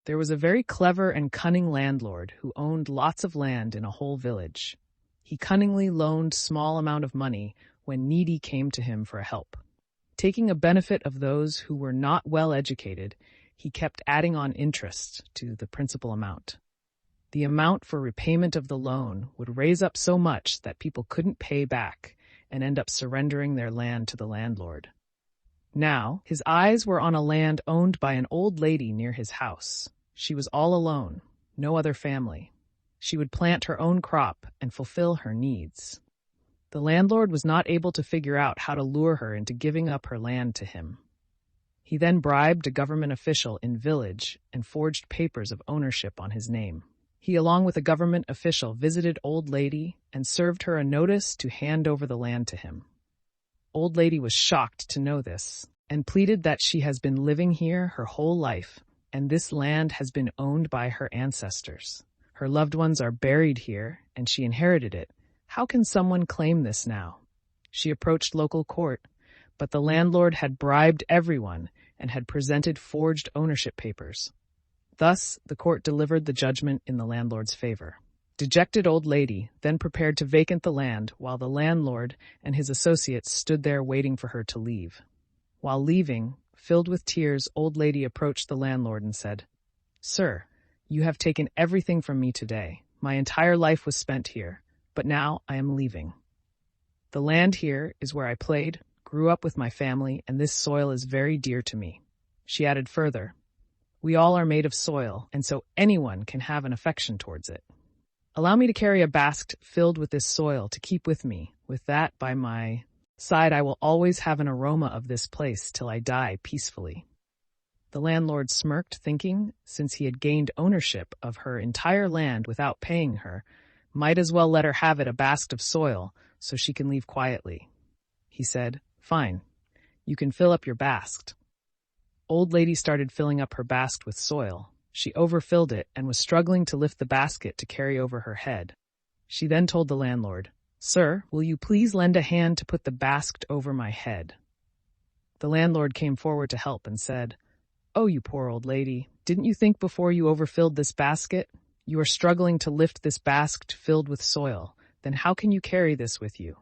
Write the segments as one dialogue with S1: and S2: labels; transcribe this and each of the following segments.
S1: There was a very clever and cunning landlord who owned lots of land in a whole village. He cunningly loaned small amount of money when needy came to him for help. Taking a benefit of those who were not well educated, he kept adding on interest to the principal amount. The amount for repayment of the loan would raise up so much that people couldn't pay back and end up surrendering their land to the landlord. Now, his eyes were on a land owned by an old lady near his house. She was all alone, no other family. She would plant her own crop and fulfill her needs. The landlord was not able to figure out how to lure her into giving up her land to him. He then bribed a government official in village and forged papers of ownership on his name. He, along with a government official, visited Old Lady and served her a notice to hand over the land to him. Old Lady was shocked to know this and pleaded that she has been living here her whole life, and this land has been owned by her ancestors. Her loved ones are buried here, and she inherited it. How can someone claim this now? She approached local court, but the landlord had bribed everyone and had presented forged ownership papers. Thus, the court delivered the judgment in the landlord's favor. Dejected Old Lady then prepared to vacate the land while the landlord and his associates stood there waiting for her to leave. While leaving, filled with tears, Old Lady approached the landlord and said, "Sir, you have taken everything from me today. My entire life was spent here, but now I am leaving. The land here is where I played, grew up with my family, and this soil is very dear to me." She added further, "We all are made of soil, and so anyone can have an affection towards it. Allow me to carry a basket filled with this soil to keep with me. With that by my side, I will always have an aroma of this place till I die peacefully." The landlord smirked, thinking, since he had gained ownership of her entire land without paying her, might as well let her have it, a basket of soil, so she can leave quietly. He said, "Fine, you can fill up your basket." Old Lady started filling up her basket with soil. She overfilled it and was struggling to lift the basket to carry over her head. She then told the landlord, "Sir, will you please lend a hand to put the basket over my head?" The landlord came forward to help and said, "Oh, you poor old lady, didn't you think before you overfilled this basket? You are struggling to lift this basket filled with soil. Then how can you carry this with you?"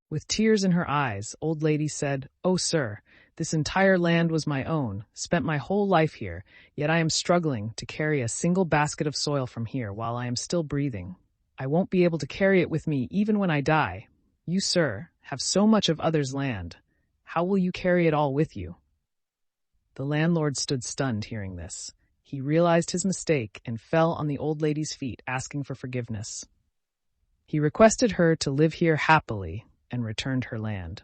S1: With tears in her eyes, Old Lady said, "Oh, sir, this entire land was my own, spent my whole life here, yet I am struggling to carry a single basket of soil from here while I am still breathing. I won't be able to carry it with me even when I die. You, sir, have so much of others' land. How will you carry it all with you?" The landlord stood stunned hearing this. He realized his mistake and fell on the old lady's feet, asking for forgiveness. He requested her to live here happily and returned her land.